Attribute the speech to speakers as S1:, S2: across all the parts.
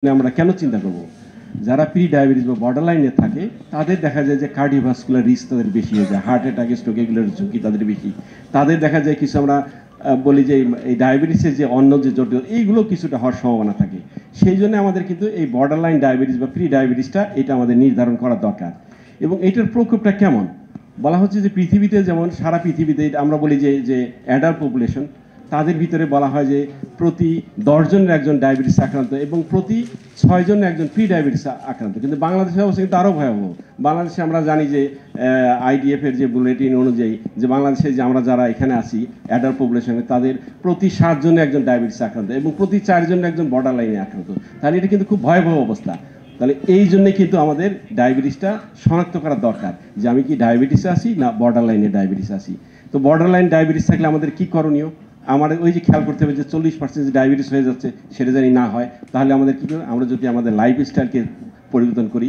S1: আমরা কেন চিন্তা করব? যারা প্রি ডায়াবেটিস বা বর্ডার লাইনে থাকে তাদের দেখা যায় যে কার্ডিওভাস্কুলার রিস্ক তাদের বেশি হয়ে যায়, হার্ট অ্যাটাক, স্ট্রোক এগুলোর ঝুঁকি তাদের বেশি। তাদের দেখা যায় কিছু আমরা বলি যে এই ডায়াবেটিসের যে অন্য যে জটিল এইগুলো কিছুটা হওয়ার সম্ভাবনা থাকে। সেই জন্য আমাদের কিন্তু এই বর্ডার লাইন ডায়াবেটিস বা প্রি ডায়াবেটিসটা এটা আমাদের নির্ধারণ করা দরকার। এবং এটার প্রকোপটা কেমন বলা হচ্ছে যে পৃথিবীতে যেমন সারা পৃথিবীতে আমরা বলি যে অ্যাডাল্ট পপুলেশন, তাদের ভিতরে বলা হয় যে প্রতি 10 জনের একজন ডায়াবেটিস আক্রান্ত এবং প্রতি 6 জনের একজন প্রি ডায়াবেটিস আক্রান্ত। কিন্তু বাংলাদেশের অবস্থা কিন্তু আরও ভয়াবহ। বাংলাদেশে আমরা জানি যে আইডিএফ এর যে বুলেটিন অনুযায়ী যে বাংলাদেশে যে আমরা যারা এখানে আছি অ্যাডাল্ট পপুলেশনে, তাদের প্রতি 7 জনে একজন ডায়াবেটিস আক্রান্ত এবং প্রতি 4 জনে একজন বর্ডার লাইনে আক্রান্ত। তাহলে এটা কিন্তু খুব ভয়াবহ অবস্থা। তাহলে এই জন্যে কিন্তু আমাদের ডায়াবেটিসটা শনাক্ত করা দরকার যে আমি কি ডায়াবেটিসে আছি না বর্ডার লাইনে ডায়াবেটিস আছি। তো বর্ডার লাইন ডায়াবেটিস থাকলে আমাদের কি করণীয়? আমাদের ওই যে খেয়াল করতে হবে যে 40% যে ডায়াবেটিস হয়ে যাচ্ছে সেটা জানি না হয়। তাহলে আমাদের কী করবে? আমরা যদি আমাদের লাইফস্টাইলকে পরিবর্তন করি,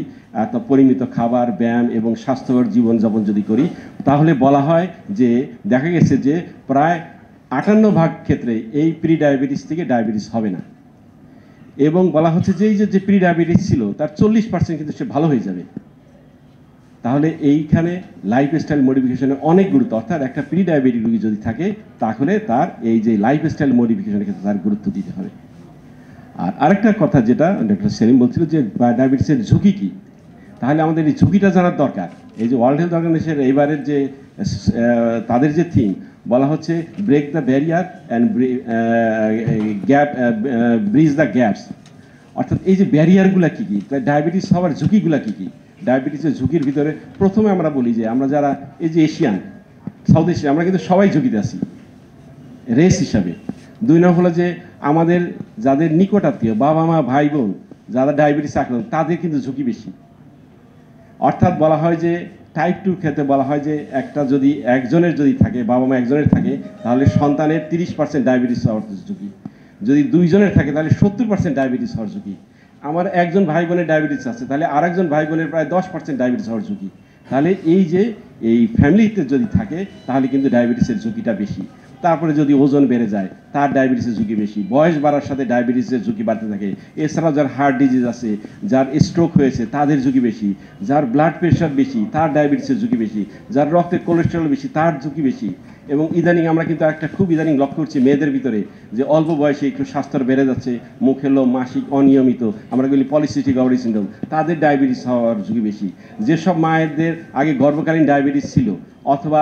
S1: পরিমিত খাবার, ব্যায়াম এবং স্বাস্থ্যকর জীবনযাপন যদি করি, তাহলে বলা হয় যে দেখা গেছে যে প্রায় 58% ক্ষেত্রে এই প্রি ডায়াবেটিস থেকে ডায়াবেটিস হবে না। এবং বলা হচ্ছে যে এই যে প্রি ডায়াবেটিস ছিল তার 40% কিন্তু সে ভালো হয়ে যাবে। তাহলে এইখানে লাইফস্টাইল মডিফিকেশনের অনেক গুরুত্ব, অর্থাৎ একটা প্রি ডায়াবেটিক রোগী যদি থাকে তাহলে তার এই যে লাইফস্টাইল মডিফিকেশনের ক্ষেত্রে তার গুরুত্ব দিতে হবে। আর আরেকটা কথা যেটা ডক্টর সেলিম বলছিল যে ডায়াবেটিসের ঝুঁকি কী, তাহলে আমাদের এই ঝুঁকিটা জানার দরকার। এই যে ওয়ার্ল্ড হেলথ অর্গানাইজেশন এইবারের যে তাদের যে থিম বলা হচ্ছে break the barrier and bridge the gaps, অর্থাৎ এই যে ব্যারিয়ারগুলো কী কী, ডায়াবেটিস হওয়ার ঝুঁকিগুলো কী কী। ডায়াবেটিসের ঝুঁকির ভিতরে প্রথমে আমরা বলি যে আমরা যারা এই যে এশিয়ান, সাউথ এশিয়া, আমরা কিন্তু সবাই ঝুঁকিতে আছি রেস হিসাবে। 2 নম্বর হলো যে আমাদের যাদের নিকট আত্মীয়, বাবা মা ভাই বোন যারা ডায়াবেটিস আক্রান্ত তাদের কিন্তু ঝুঁকি বেশি। অর্থাৎ বলা হয় যে টাইপ 2 ক্ষেত্রে বলা হয় যে একটা যদি একজনের যদি থাকে, বাবা মা একজনের থাকে, তাহলে সন্তানের 30% ডায়াবেটিস হওয়ার ঝুঁকি। যদি 2 জনের থাকে তাহলে 70% ডায়াবেটিস হওয়ার ঝুঁকি। আমার একজন ভাই বোনের ডায়াবেটিস আছে, তাহলে আরেকজন ভাই বোনের প্রায় 10% ডায়াবেটিস হওয়ার ঝুঁকি। তাহলে এই যে এই ফ্যামিলিতে যদি থাকে তাহলে কিন্তু ডায়াবেটিসের ঝুঁকিটা বেশি। তারপরে যদি ওজন বেড়ে যায় তার ডায়াবেটিসের ঝুঁকি বেশি, বয়স বাড়ার সাথে ডায়াবেটিসের ঝুঁকি বাড়তে থাকে। এছাড়াও যার হার্ট ডিজিজ আছে, যার স্ট্রোক হয়েছে তাদের ঝুঁকি বেশি, যার ব্লাড প্রেশার বেশি তার ডায়াবেটিসের ঝুঁকি বেশি, যার রক্তে কোলেস্টেরল বেশি তার ঝুঁকি বেশি। এবং ইদানিং আমরা কিন্তু একটা খুব ইদানিং লক্ষ্য করছি মেয়েদের ভিতরে যে অল্প বয়সে একটু স্বাস্থ্য বেড়ে যাচ্ছে, মুখের লোম মাসিক অনিয়মিত, আমরা বলি পলিসিস্টিক ওভারি সিনড্রোম, তাদের ডায়াবেটিস হওয়ার ঝুঁকি বেশি। যেসব মায়েদের আগে গর্ভকালীন ডায়াবেটিস ছিল অথবা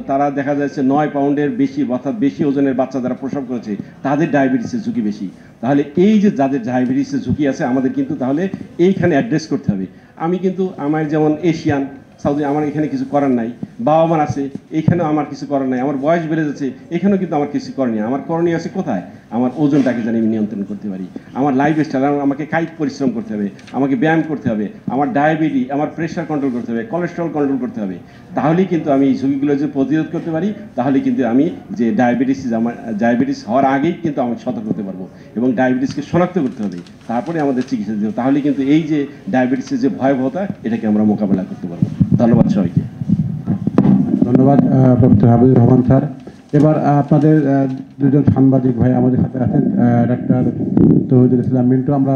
S1: তারা দেখা যাচ্ছে 9 পাউন্ডের বেশি অর্থাৎ বেশি ওজনের বাচ্চা যারা প্রসব করেছে তাদের ডায়াবেটিসের ঝুঁকি বেশি। তাহলে এই যে যাদের ডায়াবেটিসের ঝুঁকি আছে আমাদের কিন্তু তাহলে এইখানে অ্যাড্রেস করতে হবে। আমি কিন্তু আমার যেমন এশিয়ান সাউথ, আমার এখানে কিছু করার নাই, বাবা মার আছে এখানেও আমার কিছু করার নাই, আমার বয়স বেড়ে যাচ্ছে এখানেও কিন্তু আমার কিছু করণীয়। আমার করণীয় আছে কোথায়? আমার ওজনটাকে জানি আমি নিয়ন্ত্রণ করতে পারি, আমার লাইফস্টাইল, আমাকে কায়িক পরিশ্রম করতে হবে, আমাকে ব্যায়াম করতে হবে, আমার ডায়াবেটিস, আমার প্রেশার কন্ট্রোল করতে হবে, কোলেস্ট্রল কন্ট্রোল করতে হবে। তাহলেই কিন্তু আমি এই ঝুঁকিগুলো যদি প্রতিরোধ করতে পারি তাহলে কিন্তু আমি যে ডায়াবেটিস হওয়ার আগেই কিন্তু আমি সতর্ক করতে পারবো এবং ডায়াবেটিসকে শনাক্ত করতে হবে, তারপরে আমাদের চিকিৎসা দিতে হবে। তাহলে কিন্তু এই যে ডায়াবেটিসের যে ভয়াবহতা এটাকে আমরা মোকাবেলা করতে পারবো। ধন্যবাদ সবাইকে।
S2: ধন্যবাদ ডক্টর হাবিবুর রহমান স্যার। এবার আপনাদের দুজন সাংবাদিক ভাই আমাদের সাথে আছেন, ডাক্তার তৌহিদুল ইসলাম মিন্টু। আমরা